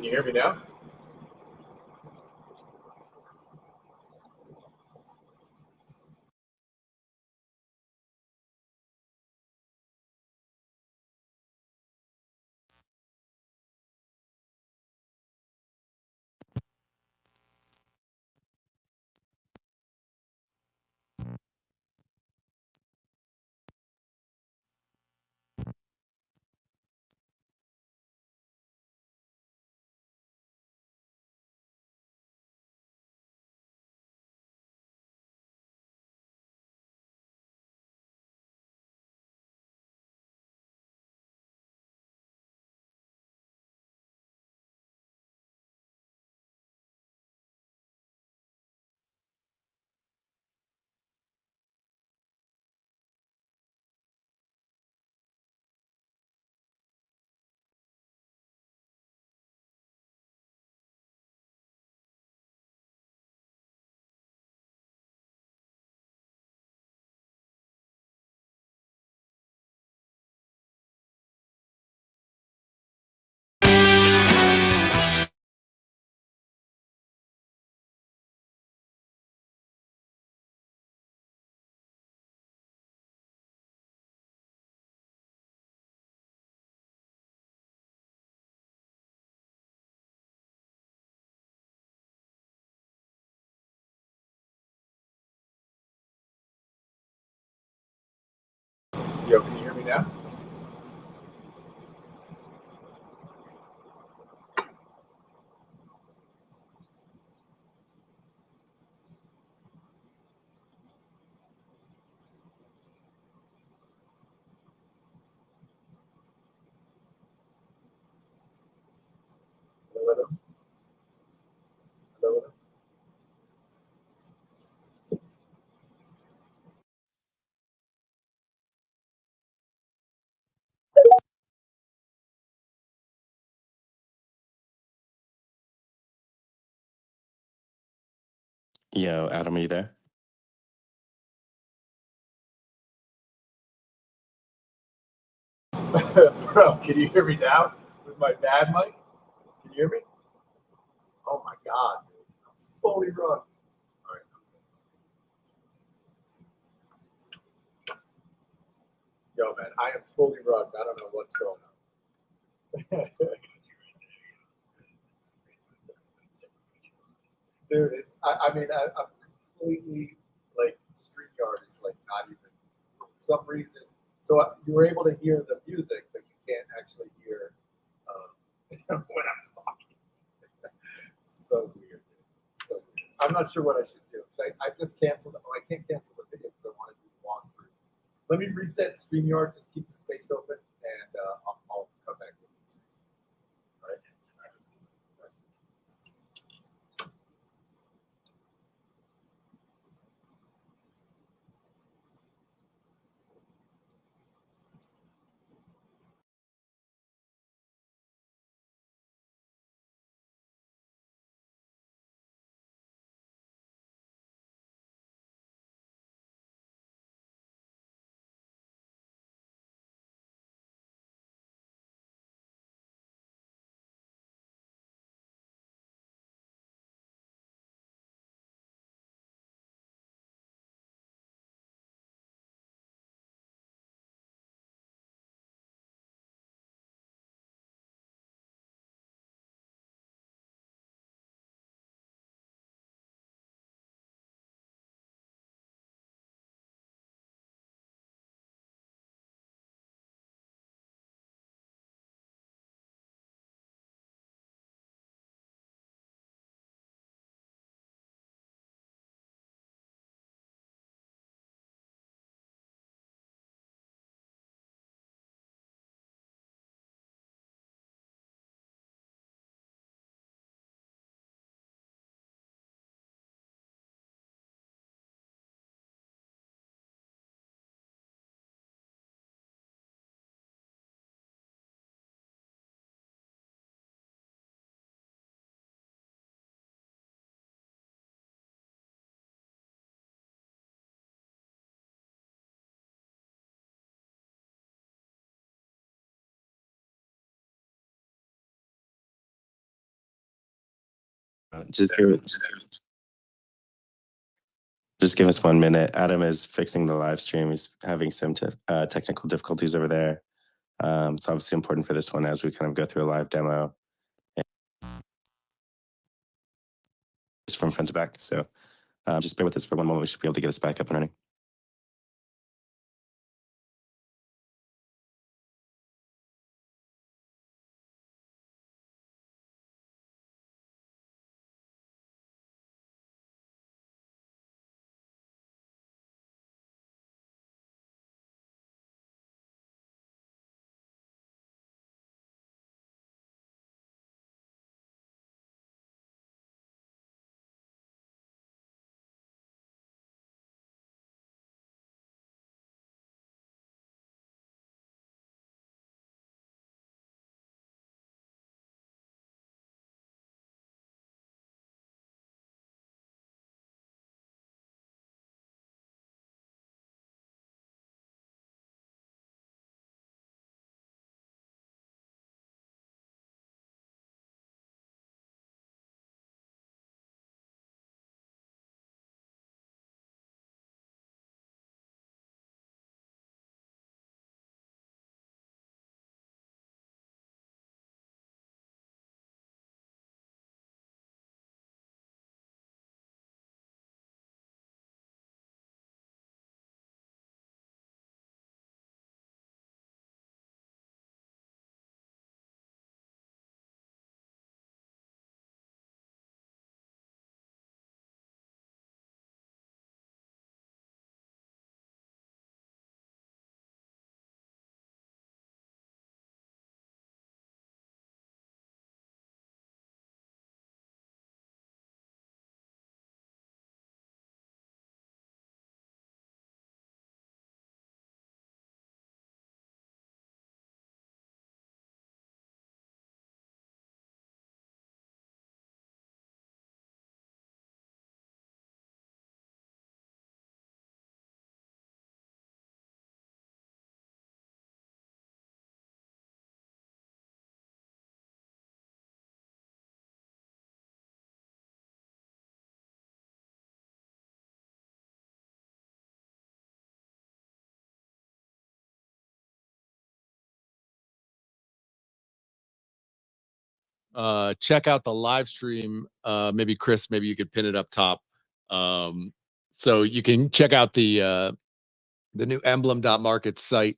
Can you hear me now? Yo, can you hear me now? Hello, hello, hello, hello. Yo, Adam, are you there? Bro, can you hear me now with my bad mic? Can you hear me? Oh my god, dude. I'm fully wrong. All right. Yo, man, I am fully rugged. I don't know what's going on. Dude, I'm completely, like, StreamYard is, like, not even, for some reason. So you were able to hear the music, but you can't actually hear when I'm talking. So weird, dude. So weird. I'm not sure what I should do. So I just canceled. Oh, I can't cancel the video because I want to do the walkthrough. Let me reset StreamYard. Just keep the space open, and I'll come back with you. All right. Just give us 1 minute. Adam is fixing the live stream. He's having some technical difficulties over there. It's obviously important for this one as we kind of go through a live demo. Just from front to back. So just bear with us for 1 moment. We should be able to get this back up and running. Check out the live stream. Maybe Chris, maybe you could pin it up top. So you can check out the new Emblem.market site.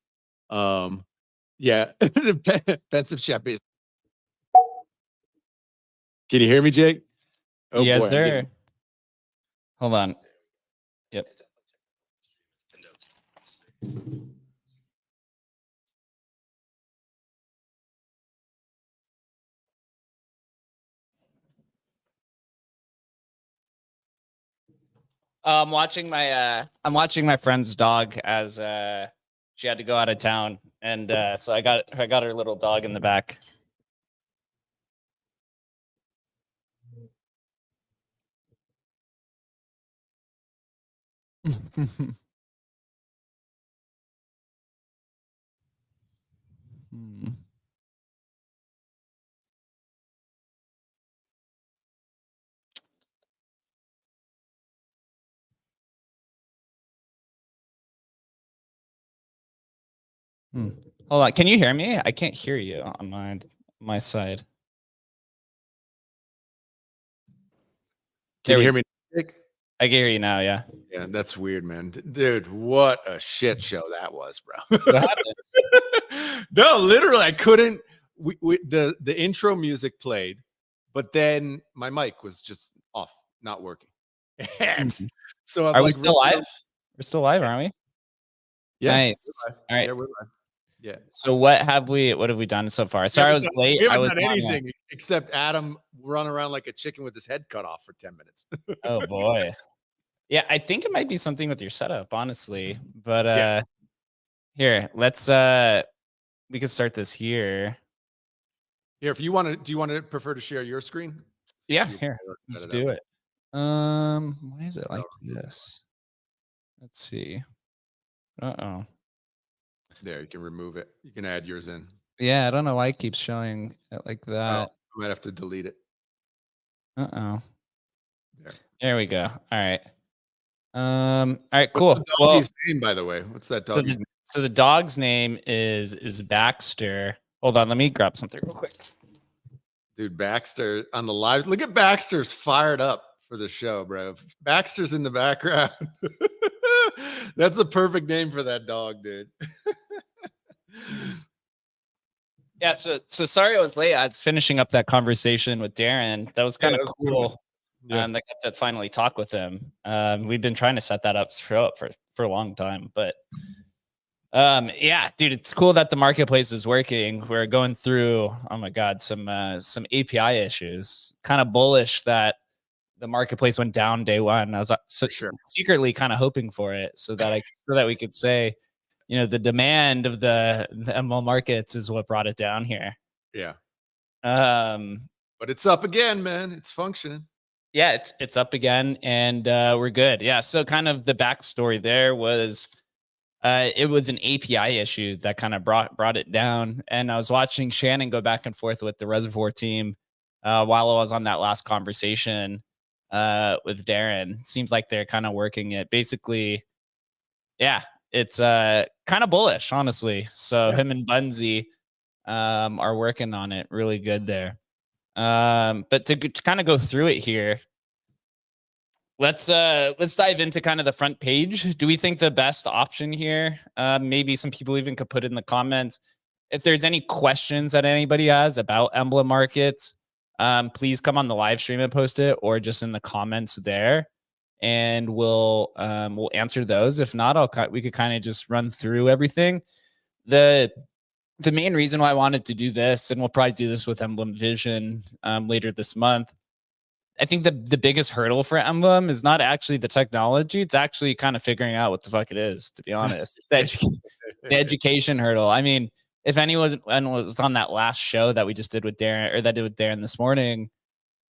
Yeah, pensive chef is. Can you hear me, Jake? Oh, yes, boy, sir. Hold on. Yep. I'm watching my friend's dog as she had to go out of town, and so I got her little dog in the back. Hold on. Can you hear me? I can't hear you on my side. Can you hear me, Jake? I can hear you now, yeah. Yeah, that's weird, man. Dude, what a shit show that was, bro. What happened? No, literally, I couldn't. The intro music played, but then my mic was just off, not working. And so I'm Are like, we still live? We're still live, aren't we? Yeah. Nice. All right. Yeah, we're live. Yeah. So what have we done so far? Sorry, I was late. We I haven't was done anything except Adam run around like a chicken with his head cut off for 10 minutes. Oh boy. Yeah, I think it might be something with your setup, honestly. But here, let's we can start this here. Here, if you want to, do you want to prefer to share your screen? Yeah, here. Let's do it. Why is it like this? Let's see. Uh-oh. There, you can remove it. You can add yours in. Yeah, I don't know why it keeps showing it like that. Oh, I might have to delete it. Uh-oh. There we go. All right. All right, cool. What's the doggy's name, by the way? What's that doggy's name? So the dog's name is Baxter. Hold on, let me grab something real quick. Dude, Baxter on the live. Look at Baxter's fired up for the show, bro. Baxter's in the background. That's a perfect name for that dog, dude. Yeah, so sorry I was late. I was finishing up that conversation with Darren. That was kind of cool. Yeah. That got to finally talk with him. We've been trying to set that up for a long time, but yeah, dude, it's cool that the marketplace is working. We're going through, oh my God, some API issues. Kind of bullish that the marketplace went down day one. I was secretly kind of hoping for it so that we could say, you know, the demand of the Emblem markets is what brought it down here. Yeah. But it's up again, man. It's functioning. Yeah, it's up again, and we're good. Yeah. So kind of the backstory there was it was an API issue that kind of brought it down. And I was watching Shannon go back and forth with the Reservoir team while I was on that last conversation with Darren. Seems like they're kind of working it. Basically, yeah, it's kind of bullish, honestly. So him and Bunzi are working on it really good there. But to kind of go through it here, let's dive into kind of the front page. Do we think the best option here? Maybe some people even could put in the comments if there's any questions that anybody has about Emblem markets. Please come on the live stream and post it, or just in the comments there, and we'll answer those. If not, we could kind of just run through everything. The main reason why I wanted to do this, and we'll probably do this with Emblem Vision later this month, I think the biggest hurdle for Emblem is not actually the technology. It's actually kind of figuring out what the fuck it is, to be honest. The education hurdle. I mean, if anyone was on that last show that we just did with Darren, or that did with Darren this morning,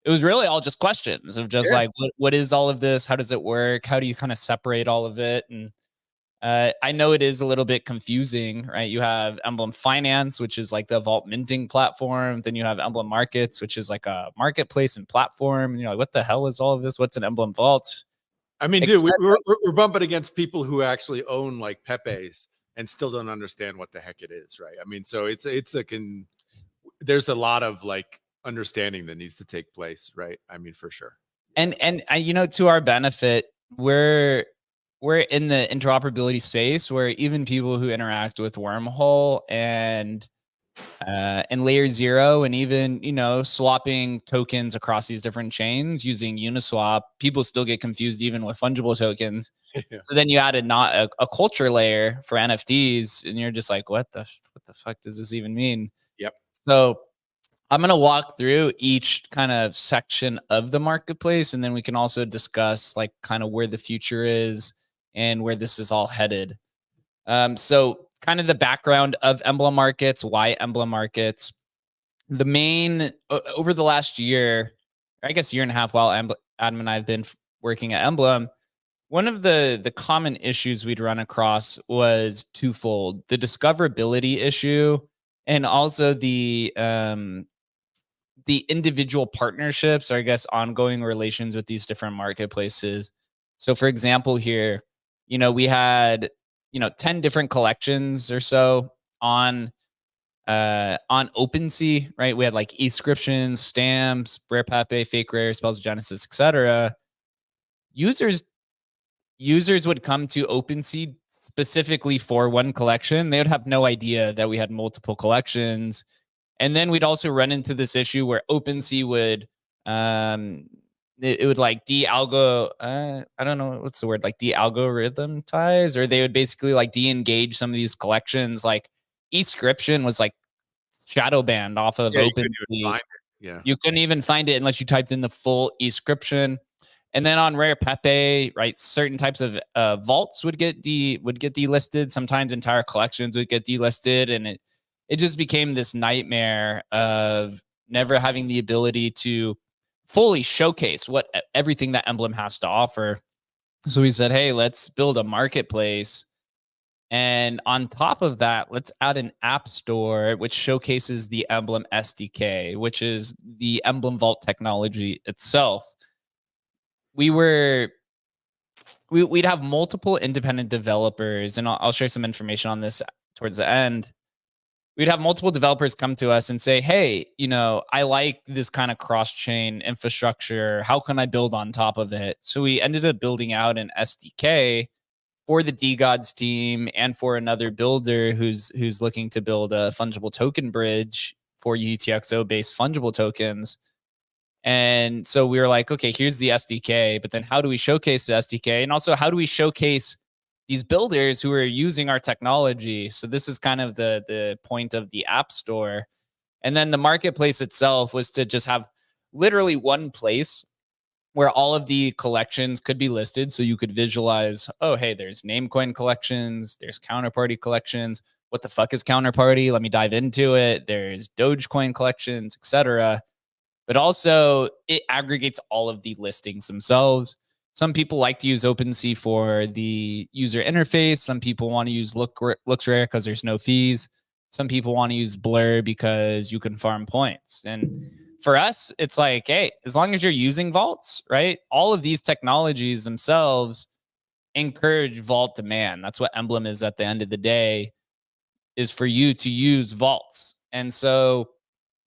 it was really all just questions of just like, what is all of this? How does it work? How do you kind of separate all of it? And I know it is a little bit confusing, right? You have Emblem Finance, which is like the vault minting platform. Then you have Emblem Markets, which is like a marketplace and platform. And you're like, what the hell is all of this? What's an Emblem Vault? I mean, dude, we're bumping against people who actually own like Pepe's and still don't understand what the heck it is, right? I mean, so there's a lot of like understanding that needs to take place, right? I mean, for sure. And you know, to our benefit, we're in the interoperability space where even people who interact with Wormhole and Layer 0, and even, you know, swapping tokens across these different chains using Uniswap, people still get confused even with fungible tokens. Yeah. So then you added not a culture layer for NFTs, and you're just like, what the fuck does this even mean? Yep. So I'm going to walk through each kind of section of the marketplace, and then we can also discuss like kind of where the future is and where this is all headed. So kind of the background of Emblem Markets, why Emblem Markets. The main, over the last year, I guess year and a half, while Adam and I have been working at Emblem, one of the common issues we'd run across was twofold: the discoverability issue, and also the individual partnerships, or I guess ongoing relations with these different marketplaces. So for example, here, you know, we had, you know, 10 different collections or so on OpenSea, right? We had like Escriptions, Stamps, Rare Pepe, Fake Rare, Spells of Genesis, etc. Users would come to OpenSea specifically for one collection. They would have no idea that we had multiple collections. And then we'd also run into this issue where OpenSea would it would like de-algo, I don't know what's the word, like de-algorithm-tize, or they would basically like de-engage some of these collections. Like Escription was like shadow banned off of OpenSea. You couldn't even find it unless you typed in the full Escription. And then on Rare Pepe, right, certain types of vaults would get delisted. Sometimes entire collections would get delisted, and it just became this nightmare of never having the ability to fully showcase everything that Emblem has to offer. So we said, hey, let's build a marketplace. And on top of that, let's add an app store, which showcases the Emblem SDK, which is the Emblem Vault technology itself. we'd have multiple independent developers, and I'll share some information on this towards the end. We'd have multiple developers come to us and say, hey, I like this kind of cross-chain infrastructure. How can I build on top of it? So we ended up building out an SDK for the DGods team and for another builder who's looking to build a fungible token bridge for UTXO based fungible tokens. And so we were like, okay, here's the SDK, but then how do we showcase the SDK? And also, how do we showcase these builders who are using our technology? So this is kind of the point of the App Store. And then the marketplace itself was to just have literally one place where all of the collections could be listed. So you could visualize, oh, hey, there's Namecoin collections, there's Counterparty collections. What the fuck is Counterparty? Let me dive into it. There's Dogecoin collections, etc. But also it aggregates all of the listings themselves. Some people like to use OpenSea for the user interface. Some people want to use LooksRare because there's no fees. Some people want to use Blur because you can farm points. And for us, it's like, hey, as long as you're using vaults, right? All of these technologies themselves encourage vault demand. That's what Emblem is at the end of the day, is for you to use vaults. And so,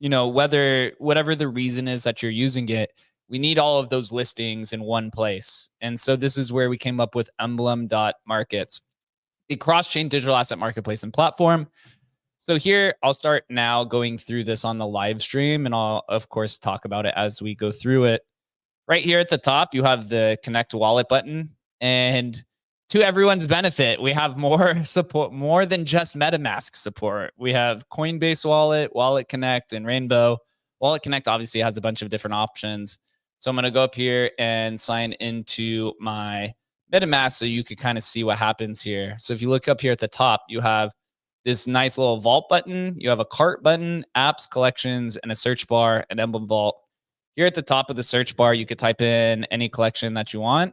whatever the reason is that you're using it, we need all of those listings in one place. And so this is where we came up with Emblem.markets, a cross-chain digital asset marketplace and platform. So here, I'll start now going through this on the live stream, and I'll, of course, talk about it as we go through it. Right here at the top, you have the Connect Wallet button. And to everyone's benefit, we have more support, more than just MetaMask support. We have Coinbase Wallet, Wallet Connect, and Rainbow. Wallet Connect obviously has a bunch of different options. So I'm going to go up here and sign into my MetaMask so you can kind of see what happens here. So if you look up here at the top, you have this nice little vault button. You have a cart button, apps, collections, and a search bar, and Emblem Vault. Here at the top of the search bar, you could type in any collection that you want,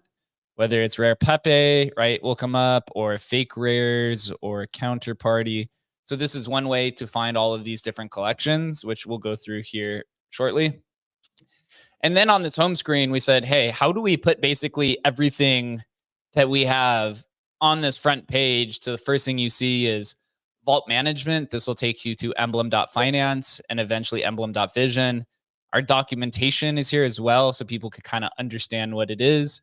whether it's Rare Pepe, right, will come up, or fake rares, or Counterparty. So this is one way to find all of these different collections, which we'll go through here shortly. And then on this home screen, we said, hey, how do we put basically everything that we have on this front page to the first thing you see is vault management. This will take you to emblem.finance and eventually emblem.vision. Our documentation is here as well, so people could kind of understand what it is.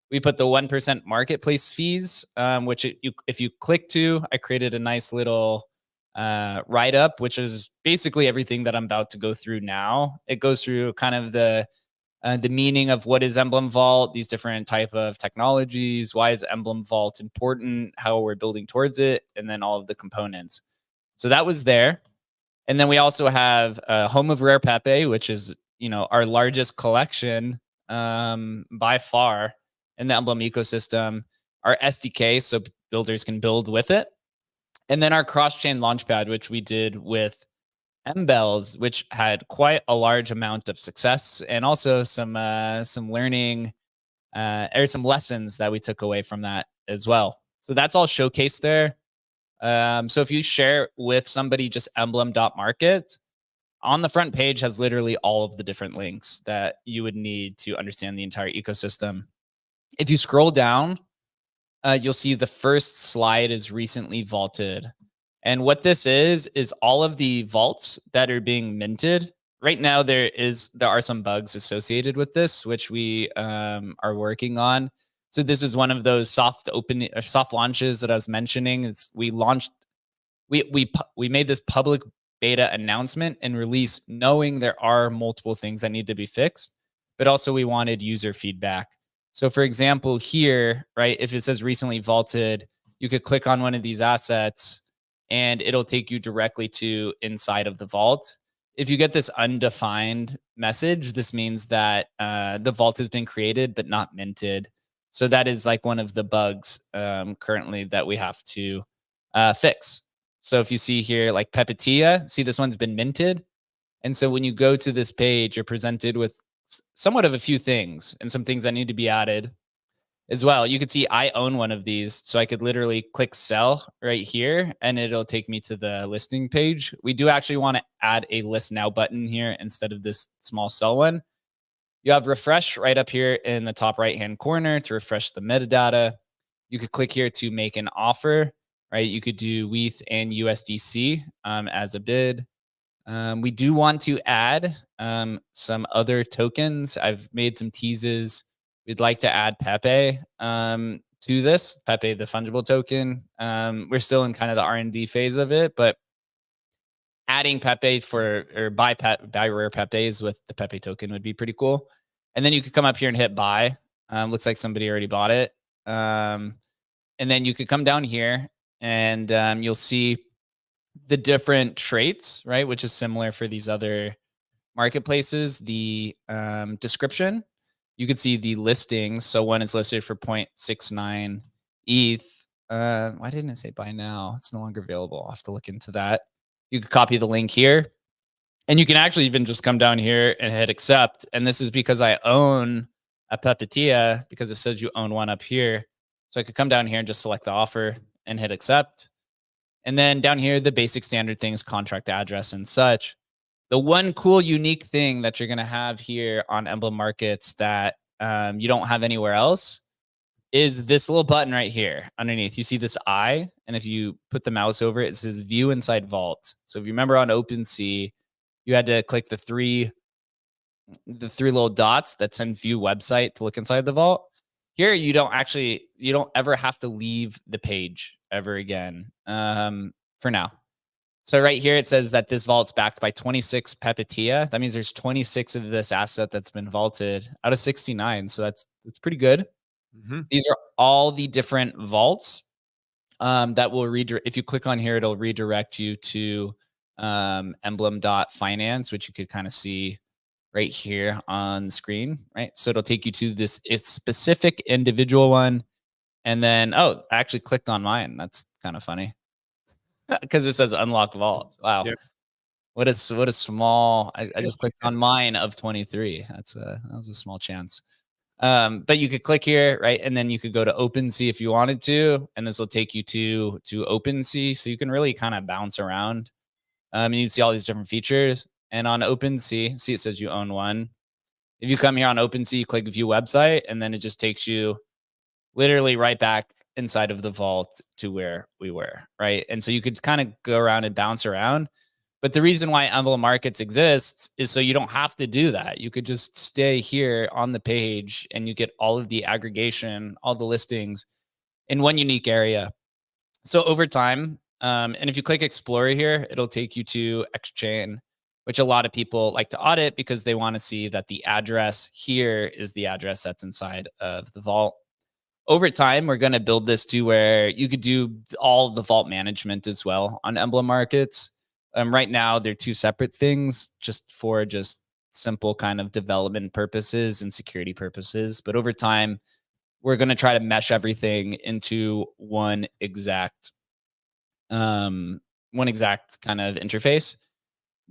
We put the 1% marketplace fees, which if you click to, I created a nice little write-up, which is basically everything that I'm about to go through now. It goes through kind of the meaning of what is Emblem Vault, these different type of technologies, why is Emblem Vault important, how we're building towards it, and then all of the components. So that was there. And then we also have Home of Rare Pepe, which is, our largest collection by far in the Emblem ecosystem. Our SDK, so builders can build with it. And then our cross-chain launchpad, which we did with Embels, which had quite a large amount of success and also some learning or some lessons that we took away from that as well. So that's all showcased there. So if you share with somebody just emblem.market, on the front page has literally all of the different links that you would need to understand the entire ecosystem. If you scroll down, you'll see the first slide is recently vaulted. And what this is all of the vaults that are being minted. Right now, there are some bugs associated with this, which we are working on. So this is one of those soft launches that I was mentioning. We made this public beta announcement and release knowing there are multiple things that need to be fixed, but also we wanted user feedback. So for example, here, right, if it says recently vaulted, you could click on one of these assets and it'll take you directly to inside of the vault. If you get this undefined message, this means that the vault has been created but not minted. So that is like one of the bugs currently that we have to fix. So if you see here, like Pepetia, see this one's been minted. And so when you go to this page, you're presented with somewhat of a few things and some things that need to be added as well. You can see I own one of these. So I could literally click sell right here and it'll take me to the listing page. We do actually want to add a list now button here instead of this small sell one. You have refresh right up here in the top right-hand corner to refresh the metadata. You could click here to make an offer, right? You could do WETH and USDC as a bid. We do want to add some other tokens. I've made some teases. We'd like to add Pepe to this, Pepe, the fungible token. We're still in kind of the R&D phase of it, but adding Pepe buy rare Pepes with the Pepe token would be pretty cool. And then you could come up here and hit buy. Looks like somebody already bought it. And then you could come down here and you'll see the different traits, right? Which is similar for these other marketplaces. The description, you can see the listings. So one is listed for 0.69 ETH. Why didn't it say buy now? It's no longer available. I'll have to look into that. You could copy the link here. And you can actually even just come down here and hit accept. And this is because I own a Pepetia, because it says you own one up here. So I could come down here and just select the offer and hit accept. And then down here, the basic standard things, contract address and such. The one cool, unique thing that you're going to have here on Emblem Markets that you don't have anywhere else is this little button right here underneath. You see this eye, and if you put the mouse over it, it says view inside vault. So if you remember on OpenSea, you had to click the three little dots that send view website to look inside the vault. Here, you don't ever have to leave the page ever again for now. So right here, it says that this vault's backed by 26 Pepetia. That means there's 26 of this asset that's been vaulted out of 69. So that's pretty good. Mm-hmm. These are all the different vaults that will redirect. If you click on here, it'll redirect you to Emblem.finance, which you could kind of see right here on the screen, right? So it'll take you to this specific individual one. And then, I actually clicked on mine. That's kind of funny because it says unlock vault. Wow. Yep. What a small, I just clicked on mine of 23. That was a small chance. But you could click here, right? And then you could go to OpenSea if you wanted to, and this will take you to OpenSea. So you can really kind of bounce around. And you can see all these different features. And on OpenSea, see it says you own one. If you come here on OpenSea, you click view website, and then it just takes you literally right back inside of the vault to where we were, right? And so you could kind of go around and bounce around. But the reason why Emblem Markets exists is so you don't have to do that. You could just stay here on the page and you get all of the aggregation, all the listings in one unique area. So over time, and if you click Explorer here, it'll take you to Xchain, which a lot of people like to audit because they want to see that the address here is the address that's inside of the vault. Over time, we're going to build this to where you could do all the vault management as well on Emblem Markets. Right now, they're two separate things just for simple kind of development purposes and security purposes. But over time, we're going to try to mesh everything into one exact kind of interface.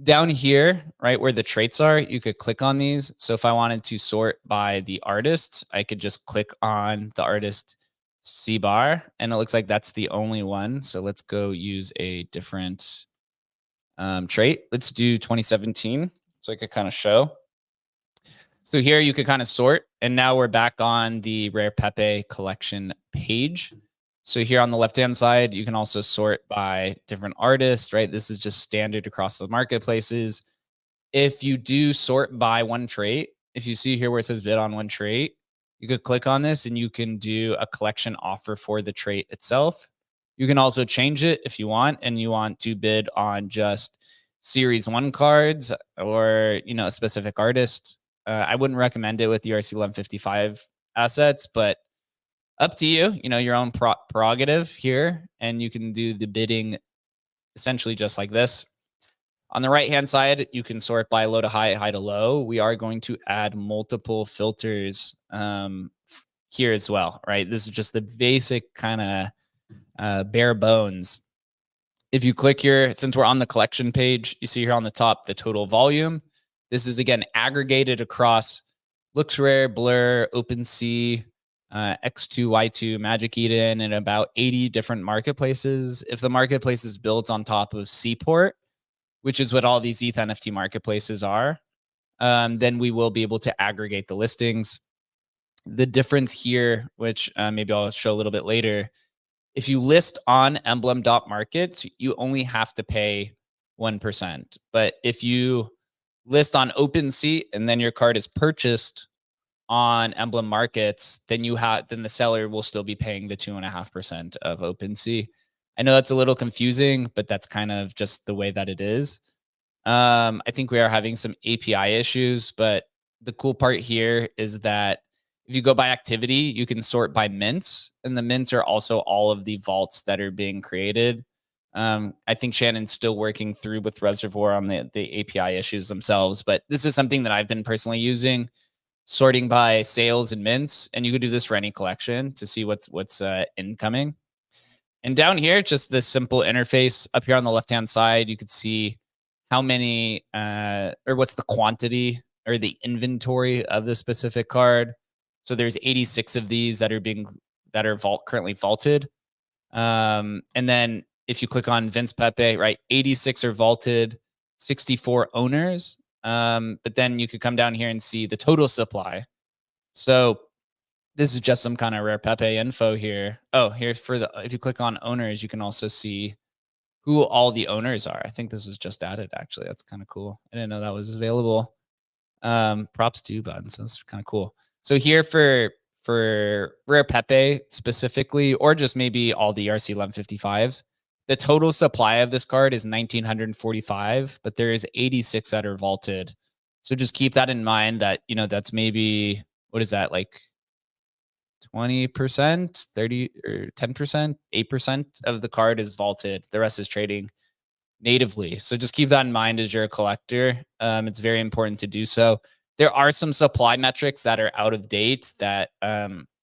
Down here, right where the traits are, you could click on these. So if I wanted to sort by the artist, I could just click on the artist C bar, and it looks like that's the only one. So let's go use a different trait. Let's do 2017 so I could kind of show. So here you could kind of sort, and now we're back on the Rare Pepe collection page. So here on the left-hand side, you can also sort by different artists, right? This is just standard across the marketplaces. If you do sort by one trait, if you see here where it says bid on one trait, you could click on this and you can do a collection offer for the trait itself. You can also change it if you want, and you want to bid on just Series 1 cards or, a specific artist. I wouldn't recommend it with the ERC-1155 assets, but up to you, your own prerogative here, and you can do the bidding essentially just like this. On the right-hand side, you can sort by low to high, high to low. We are going to add multiple filters here as well, right? This is just the basic kind of bare bones. If you click here, since we're on the collection page, you see here on the top, the total volume. This is, again, aggregated across LooksRare, Blur, OpenSea, X2, Y2, Magic Eden, and about 80 different marketplaces. If the marketplace is built on top of Seaport, which is what all these ETH NFT marketplaces are, then we will be able to aggregate the listings. The difference here, which maybe I'll show a little bit later, if you list on Emblem.markets, you only have to pay 1%. But if you list on OpenSea and then your card is purchased on Emblem Markets, then the seller will still be paying the 2.5% of OpenSea. I know that's a little confusing, but that's kind of just the way that it is. I think we are having some API issues, but the cool part here is that if you go by activity, you can sort by mints, and the mints are also all of the vaults that are being created. I think Shannon's still working through with Reservoir on the API issues themselves, but this is something that I've been personally using, sorting by sales and mints, and you could do this for any collection to see what's incoming. And down here, just this simple interface up here on the left-hand side, you could see how many or what's the quantity or the inventory of the specific card. So there's 86 of these that are currently vaulted. And then if you click on Vince Pepe, right, 86 are vaulted, 64 owners. But then you could come down here and see the total supply. So this is just some kind of rare Pepe info here. Oh, here if you click on owners, you can also see who all the owners are. I think this was just added, actually. That's kind of cool. I didn't know that was available. Props to you, Buttons. That's kind of cool. So here for rare Pepe specifically, or just maybe all the ERC 1155s, the total supply of this card is 1,945, but there is 86 that are vaulted. So just keep that in mind that, that's maybe, what is that, like 20%, 30 or 10%, 8% of the card is vaulted. The rest is trading natively. So just keep that in mind as you're a collector. It's very important to do so. There are some supply metrics that are out of date that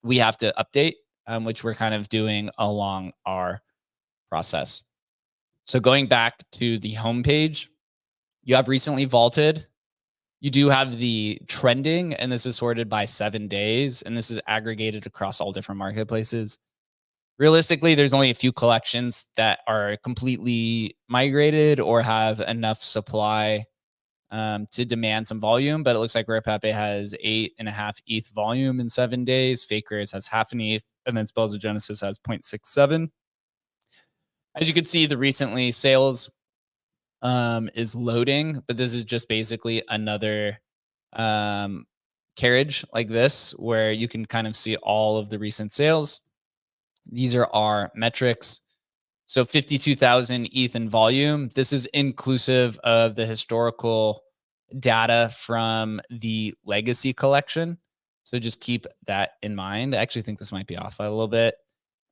we have to update, which we're kind of doing along our process. So going back to the homepage, you have recently vaulted. You do have the trending, and this is sorted by 7 days, and this is aggregated across all different marketplaces. Realistically, there's only a few collections that are completely migrated or have enough supply to demand some volume, but it looks like Rare Pepe has 8.5 ETH volume in 7 days. Fakers has half an ETH, and then Spells of Genesis has 0.67. As you can see, the recently sales is loading, but this is just basically another carriage like this where you can kind of see all of the recent sales. These are our metrics. So 52,000 ETH in volume. This is inclusive of the historical data from the legacy collection. So just keep that in mind. I actually think this might be off by a little bit.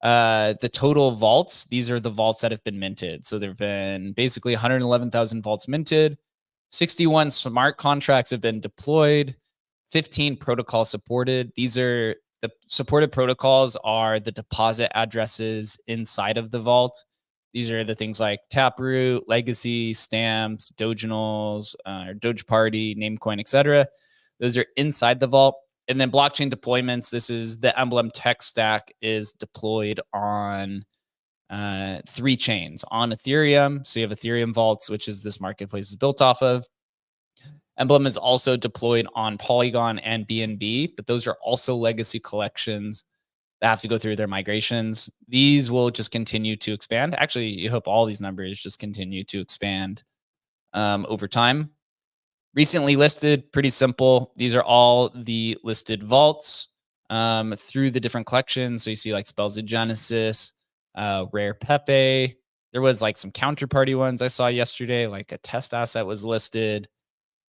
The total vaults, these are the vaults that have been minted. So there have been basically 111,000 vaults minted. 61 smart contracts have been deployed. 15 protocols supported. These are the supported protocols are the deposit addresses inside of the vault. These are the things like Taproot, Legacy, Stamps, Doginals, Doge Party, Namecoin, etc. Those are inside the vault. And then blockchain deployments, this is the Emblem tech stack is deployed on 3 chains. On Ethereum, so you have Ethereum vaults, which is this marketplace is built off of. Emblem is also deployed on Polygon and BNB, but those are also legacy collections that have to go through their migrations. These will just continue to expand. Actually, you hope all these numbers just continue to expand over time. Recently listed, pretty simple. These are all the listed vaults through the different collections. So you see like Spells of Genesis, Rare Pepe. There was like some counterparty ones I saw yesterday, like a test asset was listed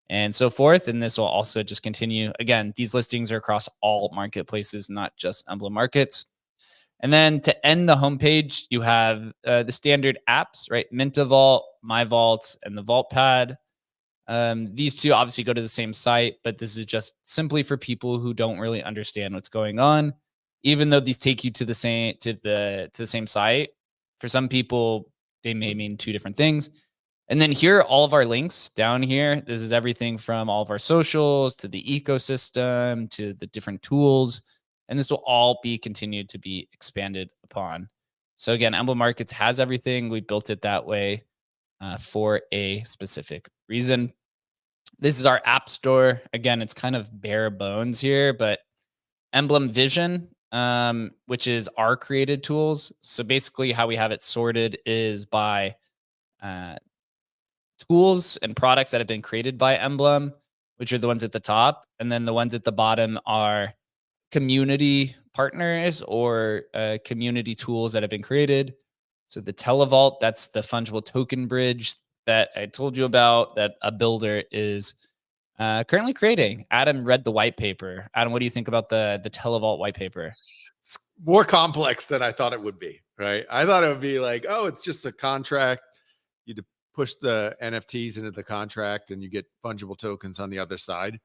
and so forth. And this will also just continue. Again, these listings are across all marketplaces, not just Emblem Markets. And then to end the homepage, you have the standard apps, right? Minta Vault, My Vault, and the Vault Pad. These two obviously go to the same site, but this is just simply for people who don't really understand what's going on. Even though these take you to the same site, for some people they may mean 2 different things. And then here are all of our links down here. This is everything from all of our socials to the ecosystem to the different tools, and this will all be continued to be expanded upon. So again, Emblem Markets has everything. We built it that way for a specific reason. This is our app store. Again, it's kind of bare bones here, but Emblem Vision, which is our created tools. So basically, how we have it sorted is by uh, tools and products that have been created by Emblem, which are the ones at the top. And then the ones at the bottom are community partners or community tools that have been created. So the Televault, that's the fungible token bridge that I told you about that a builder is currently creating. Adam read the white paper. Adam, what do you think about the Televault white paper? It's more complex than I thought it would be, right? I thought it would be like, oh, it's just a contract. You push the NFTs into the contract and you get fungible tokens on the other side.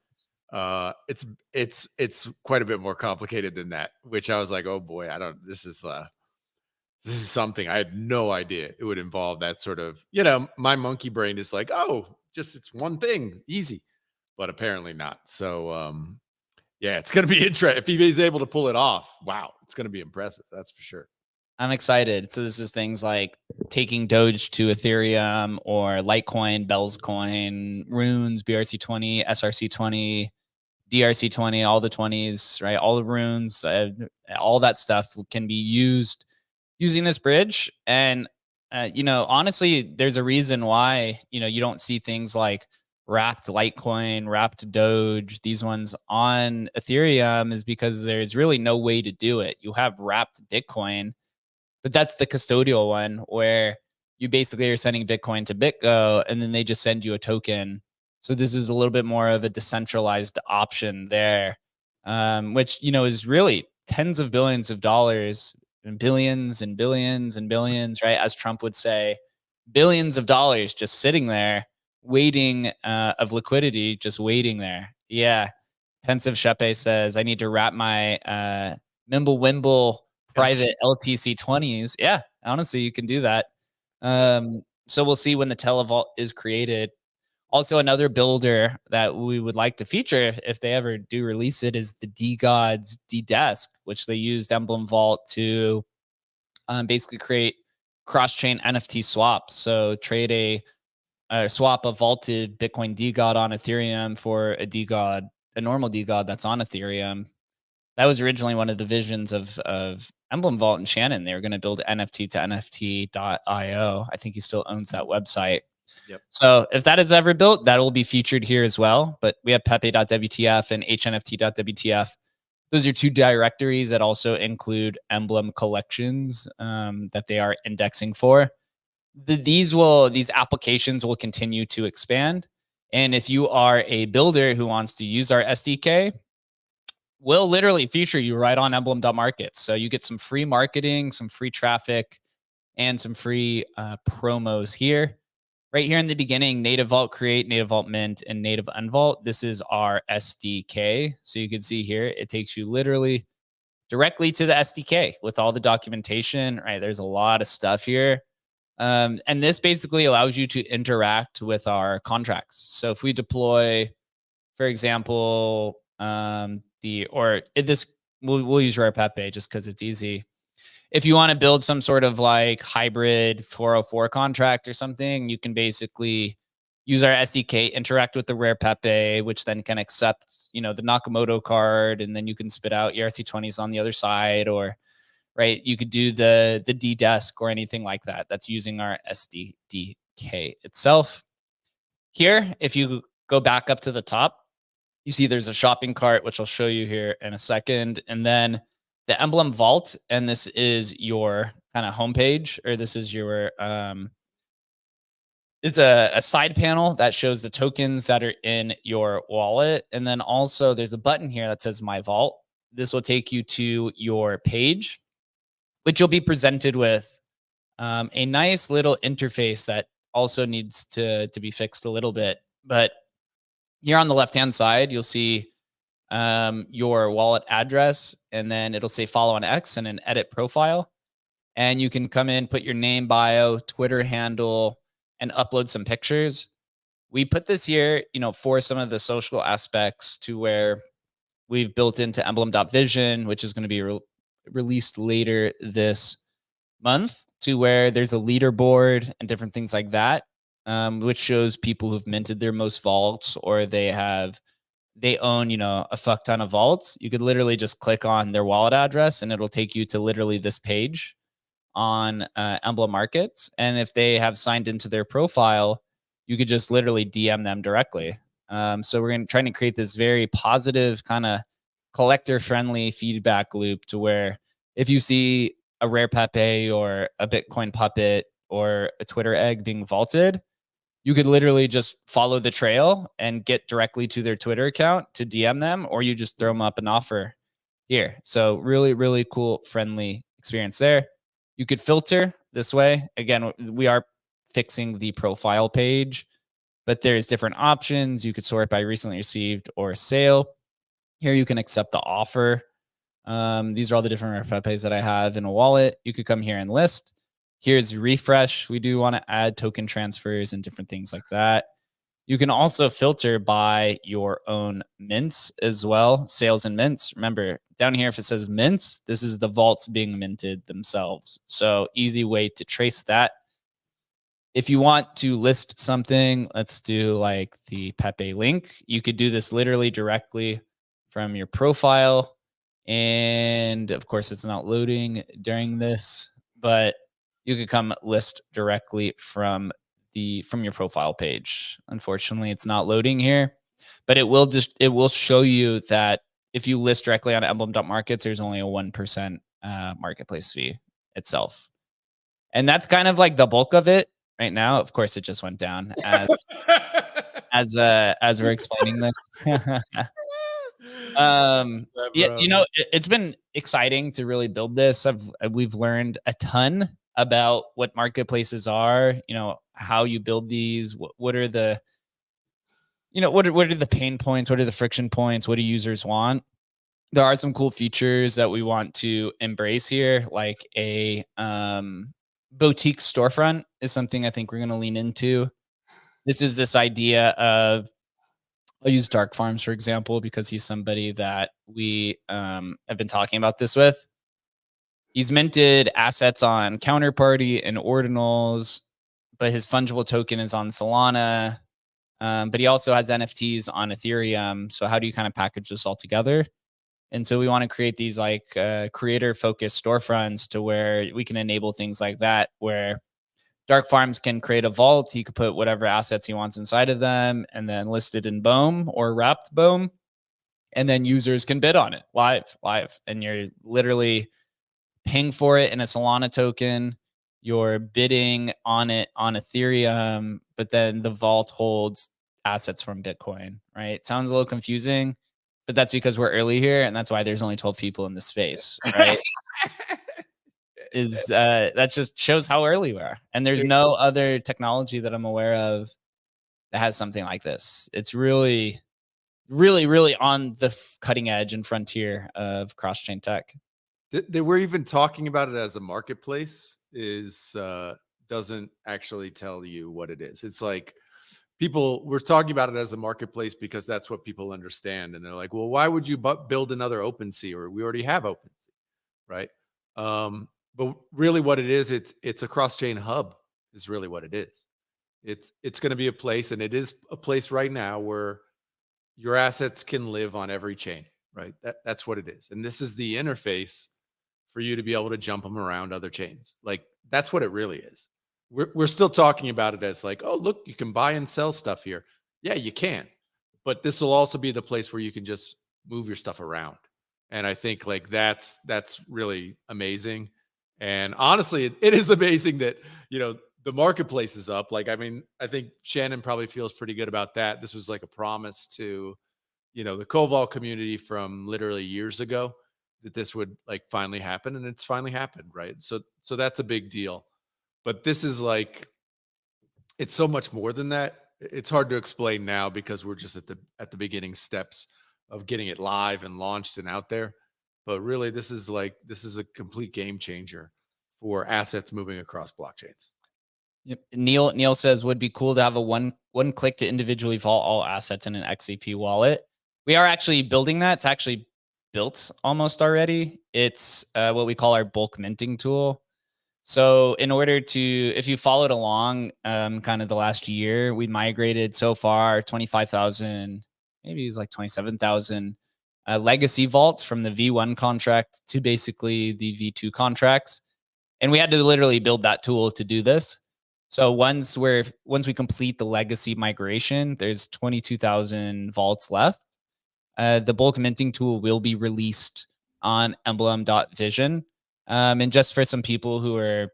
It's quite a bit more complicated than that, which I was like, oh boy, this is something I had no idea it would involve. That sort of, my monkey brain is like, oh, just it's one thing, easy, but apparently not. So yeah, it's going to be interesting. If he's able to pull it off, wow, it's going to be impressive. That's for sure. I'm excited. So this is things like taking Doge to Ethereum or Litecoin, Bell's Coin, Runes, BRC20, SRC20, DRC20, all the 20s, right? All the runes, all that stuff can be used using this bridge. And, honestly, there's a reason why, you don't see things like wrapped Litecoin, wrapped Doge, these ones on Ethereum is because there's really no way to do it. You have wrapped Bitcoin, but that's the custodial one where you basically are sending Bitcoin to BitGo and then they just send you a token. So this is a little bit more of a decentralized option there, which, is really tens of billions of dollars and billions and billions and billions, right? As Trump would say, billions of dollars just sitting there waiting of liquidity, just waiting there. Yeah. Pensive Shepe says, I need to wrap my Mimble Wimble private LTC 20s. Yeah, honestly, you can do that. So we'll see when the Televault is created. Also, another builder that we would like to feature if they ever do release it is the DGods D-Desk, which they used Emblem Vault to basically create cross-chain NFT swaps. So trade a swap a vaulted Bitcoin DGod on Ethereum for a DGod, a normal DGod that's on Ethereum. That was originally one of the visions of Emblem Vault and Shannon. They were going to build NFT to NFT.io. I think he still owns that website. Yep. So if that is ever built, that will be featured here as well. But we have Pepe.wtf and HNFT.wtf. Those are two directories that also include Emblem collections that they are indexing for. These applications will continue to expand. And if you are a builder who wants to use our SDK, we'll literally feature you right on Emblem.market. So you get some free marketing, some free traffic, and some free promos here. Right here in the beginning, Native Vault Create, Native Vault Mint, and Native Unvault. This is our SDK. So you can see here, it takes you literally directly to the SDK with all the documentation, right? There's a lot of stuff here. And this basically allows you to interact with our contracts. So if we deploy, for example, we'll use Rare Pepe just because it's easy. If you want to build some sort of like hybrid 404 contract or something, you can basically use our SDK, interact with the Rare Pepe, which then can accept, the Nakamoto card, and then you can spit out ERC20s on the other side, or right, you could do the D-Desk or anything like that. That's using our SDK itself. Here, if you go back up to the top, you see there's a shopping cart, which I'll show you here in a second. And then the Emblem Vault, and this is your kind of homepage, or this is your, it's a side panel that shows the tokens that are in your wallet. And then also there's a button here that says My Vault. This will take you to your page, which you'll be presented with a nice little interface that also needs to be fixed a little bit. But here on the left-hand side, you'll see your wallet address, and then it'll say follow on X and an edit profile. And you can come in, put your name, bio, Twitter handle, and upload some pictures. We put this here, for some of the social aspects to where we've built into Emblem.vision, which is going to be released later this month, to where there's a leaderboard and different things like that. which shows people who've minted their most vaults, or they own, you know, a fuck ton of vaults. You could literally just click on their wallet address and it'll take you to literally this page on Emblem Markets. And if they have signed into their profile, you could just literally DM them directly. So we're trying to create this very positive kind of collector friendly feedback loop to where if you see a rare Pepe or a Bitcoin puppet or a Twitter egg being vaulted, you could literally just follow the trail and get directly to their Twitter account to DM them, or you just throw them up an offer here. So really, really cool, friendly experience there. You could filter this way. Again, we are fixing the profile page, but there's different options. You could sort by recently received or sale. Here you can accept the offer. These are all the different Pepes that I have in a wallet. You could come here and list. Here's refresh. We do want to add token transfers and different things like that. You can also filter by your own mints as well, sales and mints. Remember, down here, if it says mints, this is the vaults being minted themselves. So easy way to trace that. If you want to list something, let's do like the Pepe link. You could do this literally directly from your profile. And of course, it's not loading during this, but you could come list directly from your profile page. Unfortunately, it's not loading here, but it will show you that if you list directly on Emblem.markets, there's only a 1% marketplace fee itself. And that's kind of like the bulk of it right now. Of course, it just went down as we're explaining this. Yeah, you know, it's been exciting to really build this. We've learned a ton about what marketplaces are, you know, how you build these, what are the, you know, what are the pain points, what are the friction points, what do users want? There are some cool features that we want to embrace here, like a boutique storefront is something I think we're going to lean into. This is this idea of, I'll use Dark Farms, for example, because he's somebody that we have been talking about this with. He's minted assets on Counterparty and Ordinals, but his fungible token is on Solana. But he also has NFTs on Ethereum. So how do you kind of package this all together? And so we want to create these like creator-focused storefronts to where we can enable things like that, where Dark Farms can create a vault. He could put whatever assets he wants inside of them and then list it in Bohm or wrapped Bohm. And then users can bid on it live. And you're literally paying for it in a Solana token. You're bidding on it on Ethereum, but then the vault holds assets from Bitcoin, right? Sounds a little confusing, but that's because we're early here. And that's why there's only 12 people in the space, right? That just shows how early we are. And there's no other technology that I'm aware of that has something like this. It's really, really, really on the cutting edge and frontier of cross-chain tech. That we're even talking about it as a marketplace doesn't actually tell you what it is. It's like we're talking about it as a marketplace because that's what people understand. And they're like, well, why would you build another OpenSea, or we already have OpenSea, right? But really what it is, it's a cross-chain hub is really what it is. It's going to be a place, and it is a place right now where your assets can live on every chain, right? That's what it is. And this is the interface for you to be able to jump them around other chains. Like, that's what it really is. We're still talking about it as like, oh, look, you can buy and sell stuff here. Yeah, you can. But this will also be the place where you can just move your stuff around. And I think like that's really amazing. And honestly, it is amazing that, you know, the marketplace is up. Like, I mean, I think Shannon probably feels pretty good about that. This was like a promise to, you know, the Koval community from literally years ago that this would like finally happen, and it's finally happened, right? So that's a big deal. But this is like, it's so much more than that. It's hard to explain now because we're just at the beginning steps of getting it live and launched and out there. But really, this is a complete game changer for assets moving across blockchains. Yep. Neil says would be cool to have a one click to individually vault all assets in an XCP wallet. We are actually building that. It's actually built almost already. It's what we call our bulk minting tool. So in order to, if you followed along, kind of the last year, we migrated so far 25,000, maybe it's like 27,000 legacy vaults from the V1 contract to basically the V2 contracts. And we had to literally build that tool to do this. So once we complete the legacy migration, there's 22,000 vaults left. The bulk minting tool will be released on emblem.vision. And just for some people who are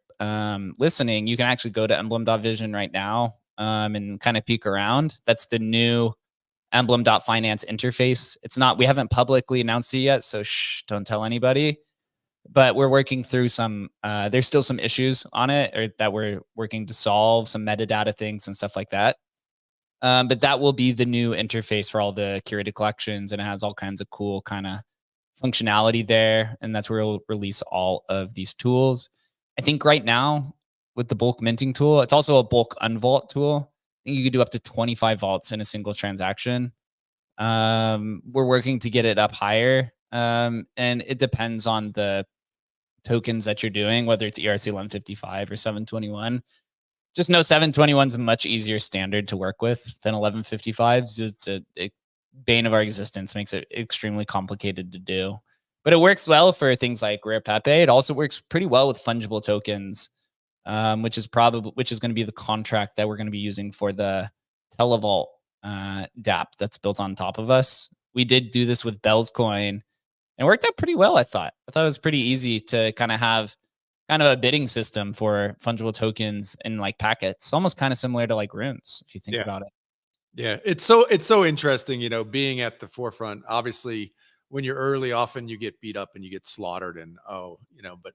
listening, you can actually go to emblem.vision right now and kind of peek around. That's the new emblem.finance interface. We haven't publicly announced it yet, so don't tell anybody. But we're working through there's still some issues on it or that we're working to solve, some metadata things and stuff like that. But that will be the new interface for all the curated collections, and it has all kinds of cool kind of functionality there. And that's where we'll release all of these tools. I think right now with the bulk minting tool, it's also a bulk unvault tool. I think you could do up to 25 vaults in a single transaction. We're working to get it up higher. And it depends on the tokens that you're doing, whether it's ERC 1155 or 721. Just know 721 is a much easier standard to work with than 1155s. It's a bane of our existence, makes it extremely complicated to do. But it works well for things like Rare Pepe. It also works pretty well with fungible tokens, which is going to be the contract that we're going to be using for the Televault dApp that's built on top of us. We did do this with Bell's Coin, and it worked out pretty well, I thought. I thought it was pretty easy to kind of have kind of a bidding system for fungible tokens in like packets, almost kind of similar to like runes, if you think about it. Yeah, it's so interesting, you know, being at the forefront. Obviously, when you're early, often you get beat up and you get slaughtered, and but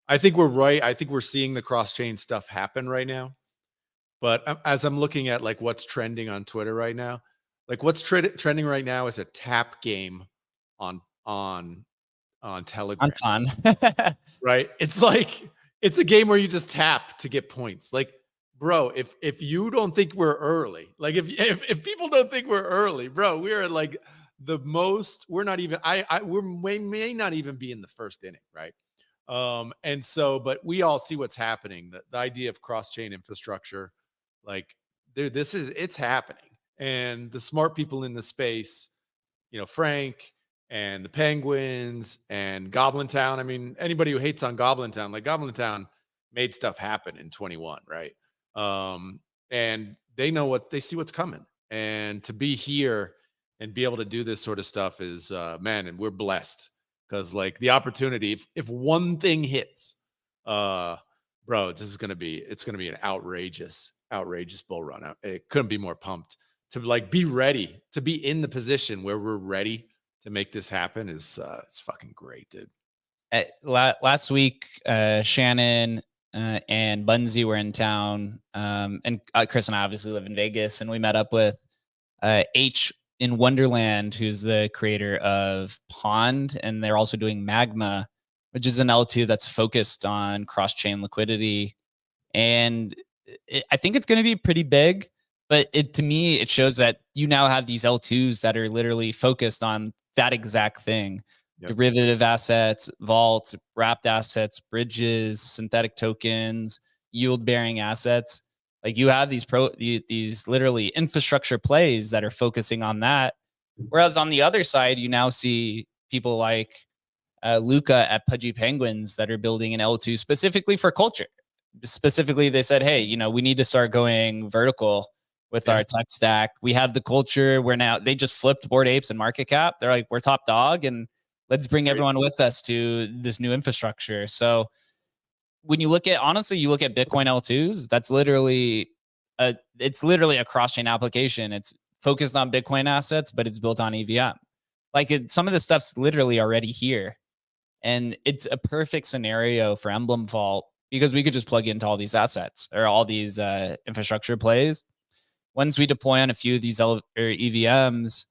I think we're right. I think we're seeing the cross-chain stuff happen right now. But as I'm looking at like what's trending on Twitter right now, like what's trending right now is a tap game on Telegram. Right? It's like it's a game where you just tap to get points. Like, bro, if you don't think we're early, like if people don't think we're early, bro, we are like the most. We're not even. We may not even be in the first inning, right? And so, but we all see what's happening. The idea of cross-chain infrastructure, like, dude, it's happening, and the smart people in the space, Frank and the Penguins and Goblin Town. I mean, anybody who hates on Goblin Town, like Goblin Town made stuff happen in 21, right? And they see what's coming. And to be here and be able to do this sort of stuff is, man, and we're blessed because like the opportunity, if one thing hits, bro, it's going to be an outrageous bull run. It couldn't be more pumped to like be ready, to be in the position where we're ready to make this happen is it's fucking great, dude. Last week, Shannon and Bunzi were in town, and Chris and I obviously live in Vegas, and we met up with H in Wonderland, who's the creator of Pond, and they're also doing Magma, which is an L2 that's focused on cross-chain liquidity, and I think it's going to be pretty big. But to me, it shows that you now have these L2s that are literally focused on that exact thing. Yep. Derivative assets, vaults, wrapped assets, bridges, synthetic tokens, yield-bearing assets. Like you have these literally infrastructure plays that are focusing on that. Whereas on the other side, you now see people like Luca at Pudgy Penguins that are building an L2 specifically for culture. Specifically, they said, hey, we need to start going vertical with our tech stack. We have the culture. They just flipped Bored Apes and market cap. They're like, we're top dog and let's bring everyone with us to this new infrastructure. So when you look at Bitcoin L2s, that's literally a cross-chain application. It's focused on Bitcoin assets, but it's built on EVM. Like some of the stuff's literally already here. And it's a perfect scenario for Emblem Vault because we could just plug into all these assets or all these infrastructure plays. Once we deploy on a few of these EVMs,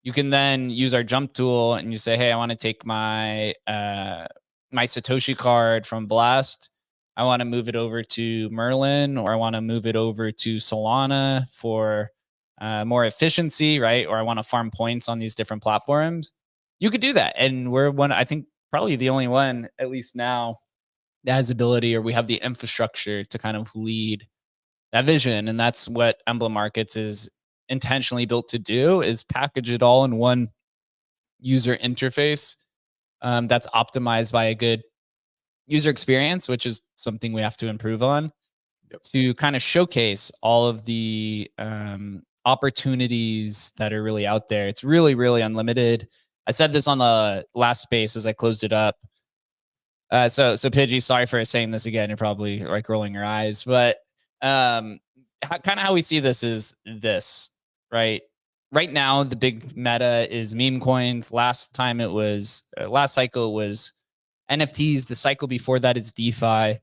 you can then use our jump tool and you say, hey, I want to take my Satoshi card from Blast. I want to move it over to Merlin, or I want to move it over to Solana for more efficiency, right? Or I want to farm points on these different platforms. You could do that. And we're I think probably the only one, at least now, has ability, or we have the infrastructure to kind of lead that vision. And that's what Emblem Markets is intentionally built to do, is package it all in one user interface that's optimized by a good user experience, which is something we have to improve on, to kind of showcase all of the opportunities that are really out there. It's really, really unlimited. I said this on the last space as I closed it up. So Pidgey, sorry for saying this again. You're probably like rolling your eyes, but kind of how we see this is this, right? Right now, the big meta is meme coins. Last cycle it was NFTs. The cycle before that is DeFi.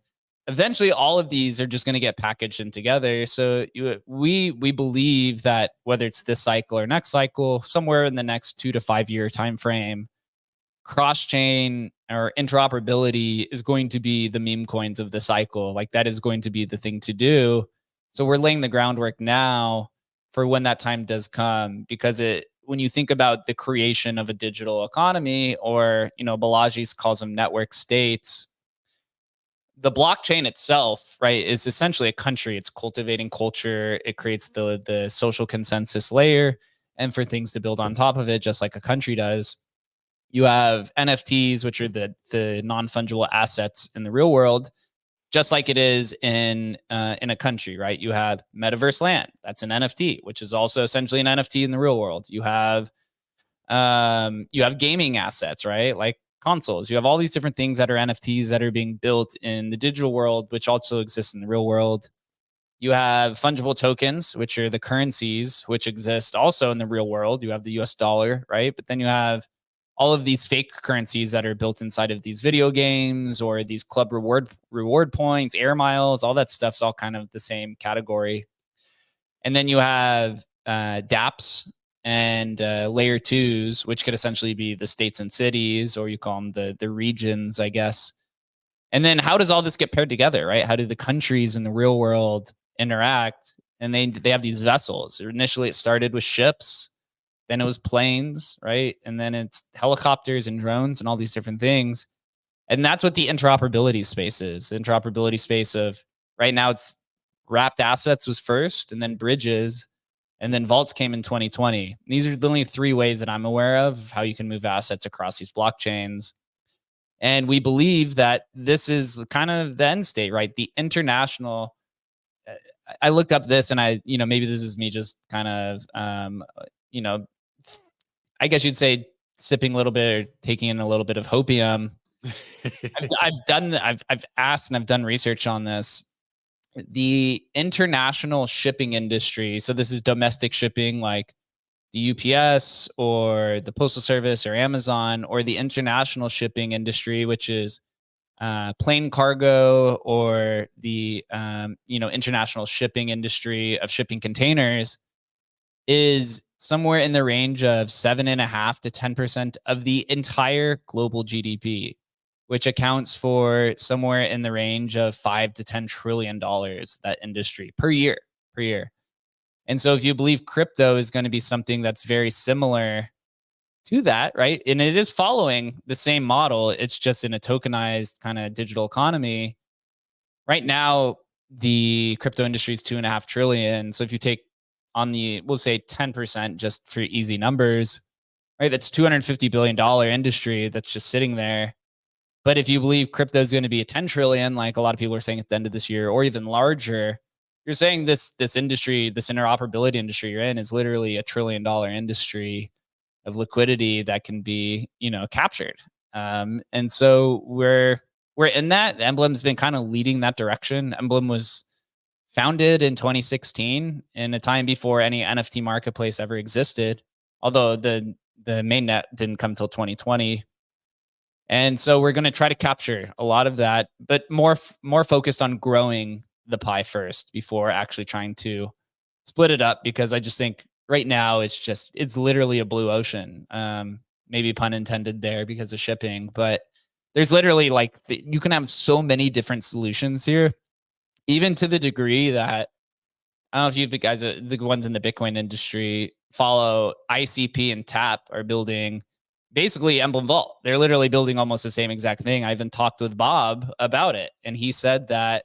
Eventually, all of these are just going to get packaged in together. So we believe that whether it's this cycle or next cycle, somewhere in the next 2 to 5 year time frame, cross-chain or interoperability is going to be the meme coins of the cycle. Like, that is going to be the thing to do. So we're laying the groundwork now for when that time does come, because when you think about the creation of a digital economy, or, Balaji calls them network states, the blockchain itself, right, is essentially a country. It's cultivating culture. It creates the social consensus layer, and for things to build on top of it, just like a country does. You have NFTs, which are the non-fungible assets in the real world, just like it is in a country, right? You have metaverse land. That's an NFT, which is also essentially an NFT in the real world. You have gaming assets, right? Like consoles. You have all these different things that are NFTs that are being built in the digital world, which also exist in the real world. You have fungible tokens, which are the currencies, which exist also in the real world. You have the US dollar, right? But then you have all of these fake currencies that are built inside of these video games, or these club reward points, air miles. All that stuff's all kind of the same category. And then you have dApps and layer twos, which could essentially be the states and cities, or you call them the regions, I guess. And then how does all this get paired together, right? How do the countries in the real world interact? And they have these vessels. Initially, it started with ships. Then it was planes, right? And then it's helicopters and drones and all these different things. And that's what the interoperability space is. The interoperability space of, right now, it's wrapped assets was first, and then bridges, and then vaults came in 2020. These are the only 3 ways that I'm aware of how you can move assets across these blockchains. And we believe that this is kind of the end state, right? The international. I looked up this, and maybe this is me just kind of, I guess you'd say sipping a little bit, or taking in a little bit of hopium. I've asked and I've done research on this. The international shipping industry. So this is domestic shipping, like the UPS or the Postal Service or Amazon, or the international shipping industry, which is plane cargo, or the international shipping industry of shipping containers, is somewhere in the range of 7.5% to 10% of the entire global GDP, which accounts for somewhere in the range of $5 to $10 trillion, that industry per year. And so if you believe crypto is going to be something that's very similar to that, right? And it is following the same model. It's just in a tokenized kind of digital economy. Right now, the crypto industry is 2.5 trillion. So if you take we'll say 10%, just for easy numbers, right? That's $250 billion industry that's just sitting there. But if you believe crypto is going to be a 10 trillion, like a lot of people are saying at the end of this year, or even larger, you're saying this industry, this interoperability industry you're in, is literally $1 trillion industry of liquidity that can be, captured. And so we're in that. Emblem's been kind of leading that direction. Emblem was founded in 2016, in a time before any NFT marketplace ever existed, although the mainnet didn't come till 2020. And so we're going to try to capture a lot of that, but more focused on growing the pie first before actually trying to split it up, because I just think right now it's literally a blue ocean. Maybe pun intended there because of shipping, but there's literally you can have so many different solutions here, even to the degree that, I don't know if you guys, the ones in the Bitcoin industry, follow ICP and TAP are building basically Emblem Vault. They're literally building almost the same exact thing. I even talked with Bob about it, and he said that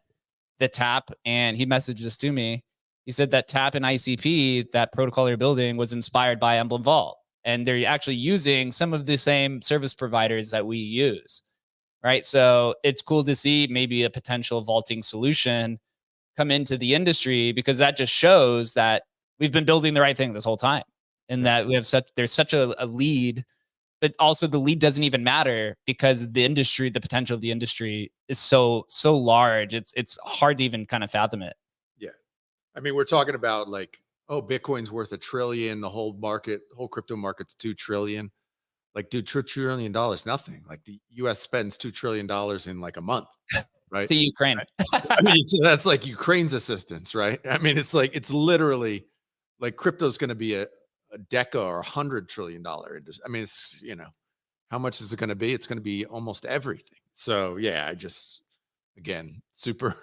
the TAP, and he messaged this to me. He said that TAP and ICP, that protocol they're building, was inspired by Emblem Vault, and they're actually using some of the same service providers that we use, right? So it's cool to see maybe a potential vaulting solution come into the industry, because that just shows that we've been building the right thing this whole time, and that we have there's such a lead. But also the lead doesn't even matter, because the industry, the potential of the industry is so large. It's hard to even kind of fathom it. Yeah. I mean, we're talking about like, oh, Bitcoin's worth $1 trillion. The whole crypto market's $2 trillion. Like, dude, $2 trillion, nothing. Like the US spends $2 trillion in like a month, right? To Ukraine. I mean, so that's like Ukraine's assistance, right? I mean, it's like, it's literally like crypto's going to be a deca or $100 trillion industry. I mean, it's, how much is it going to be? It's going to be almost everything. So yeah, I just, again, super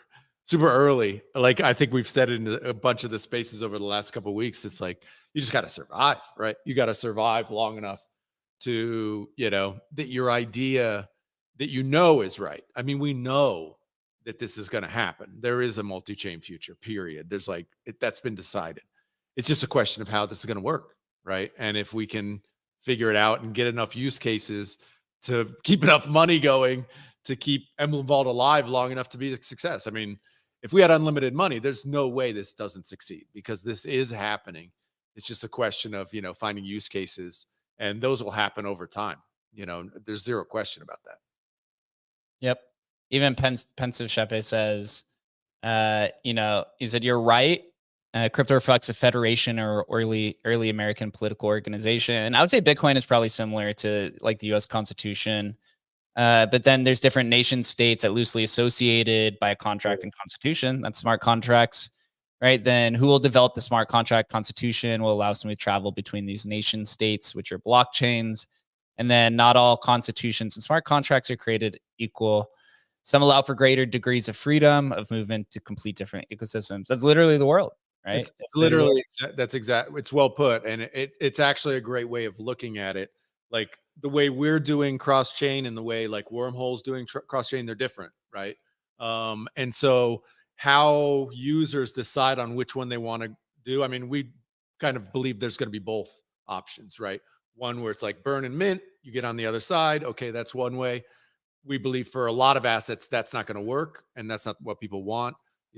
early. Like, I think we've said it in a bunch of the spaces over the last couple of weeks. It's like, you just got to survive, right? You got to survive long enough to, that your idea that is right. I mean, we know that this is going to happen. There is a multi-chain future, period. There's like, that's been decided. It's just a question of how this is going to work, right? And if we can figure it out and get enough use cases to keep enough money going to keep Emblem Vault alive long enough to be a success. I mean, if we had unlimited money, there's no way this doesn't succeed, because this is happening. It's just a question of, finding use cases, and those will happen over time. There's zero question about that. Yep. Even Pensive Shepe says, he said, you're right. Crypto reflects a federation or early American political organization. And I would say Bitcoin is probably similar to like the US Constitution. But then there's different nation states that loosely associated by a contract and constitution. That's smart contracts, right? Then who will develop the smart contract constitution will allow smooth travel between these nation states, which are blockchains. And then not all constitutions and smart contracts are created equal. Some allow for greater degrees of freedom of movement to complete different ecosystems. That's literally the world, right? It's literally, it's well put. And it's actually a great way of looking at it. Like the way we're doing cross chain and the way like Wormhole's doing cross chain, they're different, right? And so how users decide on which one they want to do. I mean, we kind of believe there's going to be both options, right? One where it's like burn and mint, you get on the other side. Okay, that's one way. We believe for a lot of assets, that's not going to work. And that's not what people want,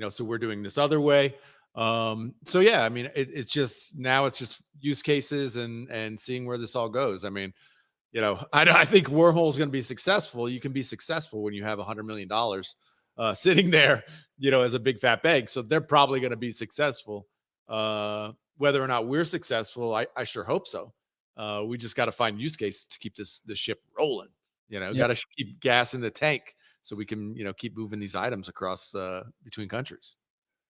so we're doing this other way. So yeah, I mean, it's just use cases and seeing where this all goes. I mean, I think Wormhole is going to be successful. You can be successful when you have $100 million sitting there, as a big fat bank. So they're probably going to be successful. Whether or not we're successful, I sure hope so. We just got to find use cases to keep the ship rolling. Got to keep gas in the tank so we can, keep moving these items across between countries.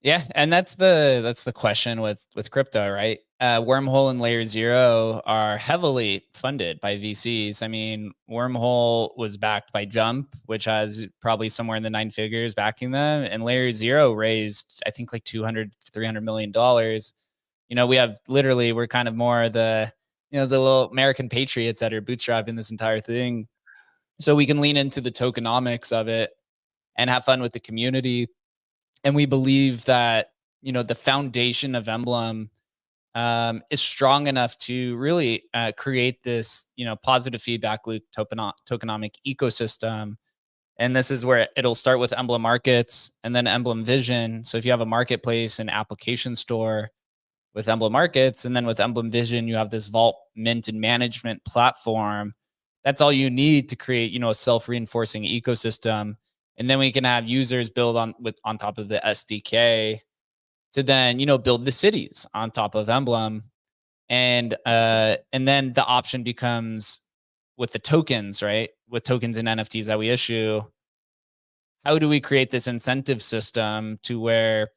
Yeah, and that's the question with crypto, right? Wormhole and Layer Zero are heavily funded by VCs. I mean, Wormhole was backed by Jump, which has probably somewhere in the 9 figures backing them, and Layer Zero raised, I think, like $200-300 million. We're kind of more the little American patriots that are bootstrapping this entire thing, so we can lean into the tokenomics of it and have fun with the community. And we believe that, the foundation of Emblem is strong enough to really create this, positive feedback loop tokenomic ecosystem. And this is where it'll start with Emblem Markets and then Emblem Vision. So if you have a marketplace and application store with Emblem Markets, and then with Emblem Vision, you have this vault mint and management platform. That's all you need to create, a self-reinforcing ecosystem. And then we can have users build on top of the SDK to then, build the cities on top of Emblem. And then the option becomes with the tokens, right? With tokens and NFTs that we issue, how do we create this incentive system to where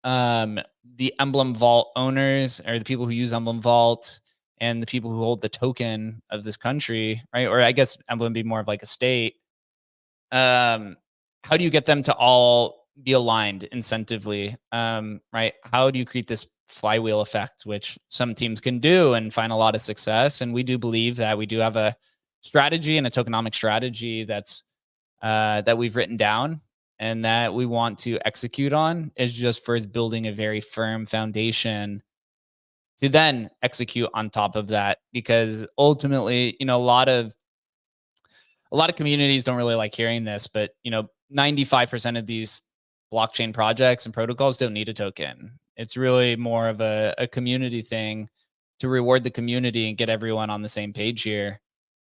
the Emblem Vault owners, or the people who use Emblem Vault, and the people who hold the token of this country, right? Or I guess Emblem be more of like a state. How do you get them to all be aligned incentively, right? How do you create this flywheel effect, which some teams can do and find a lot of success? And we do believe that we do have a strategy and a tokenomic strategy that's that we've written down and that we want to execute on, is just first building a very firm foundation to then execute on top of that. Because ultimately, a lot of communities don't really like hearing this, but 95% of these blockchain projects and protocols don't need a token. It's really more of a community thing to reward the community and get everyone on the same page here.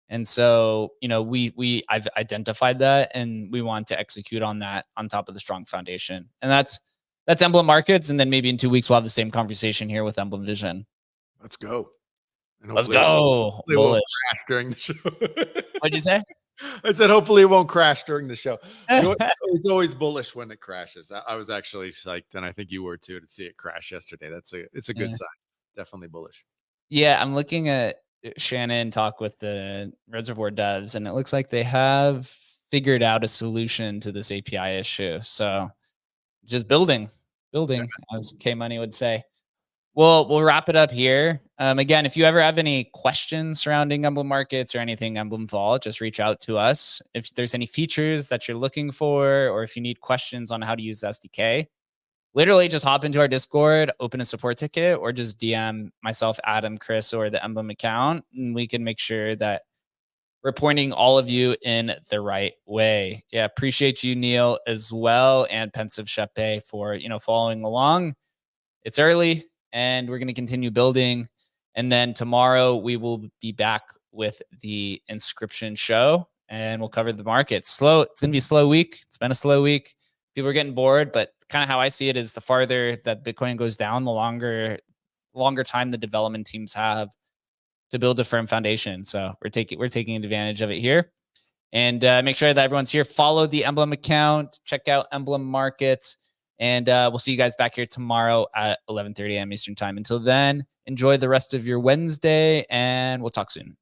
And so, I've identified that, and we want to execute on that on top of the strong foundation. And that's Emblem Markets. And then maybe in 2 weeks, we'll have the same conversation here with Emblem Vision. Let's go. And Let's hopefully go. it won't Bullish. crash during the show. What'd you say? I said, hopefully it won't crash during the show. It's always bullish when it crashes. I was actually psyched, and I think you were too, to see it crash yesterday. It's a good sign. Definitely bullish. Yeah, I'm looking at Shannon talk with the Reservoir devs, and it looks like they have figured out a solution to this API issue. So just building, as K Money would say. We'll wrap it up here. Again, if you ever have any questions surrounding Emblem Markets or anything Emblem Vault, just reach out to us. If there's any features that you're looking for, or if you need questions on how to use the SDK, literally just hop into our Discord, open a support ticket, or just DM myself, Adam, Chris, or the Emblem account, and we can make sure that we're pointing all of you in the right way. Yeah, appreciate you, Neil, as well, and Pensive Shepe for following along. It's early, and we're going to continue building. And then tomorrow we will be back with the Inscription show, and we'll cover the market. It's going to be a slow week. It's been a slow week. People are getting bored, but kind of how I see it is the farther that Bitcoin goes down, the longer time the development teams have to build a firm foundation. So we're taking advantage of it here. And make sure that everyone's here. Follow the Emblem account. Check out Emblem Markets. And we'll see you guys back here tomorrow at 11:30 a.m. Eastern time. Until then, enjoy the rest of your Wednesday, and we'll talk soon.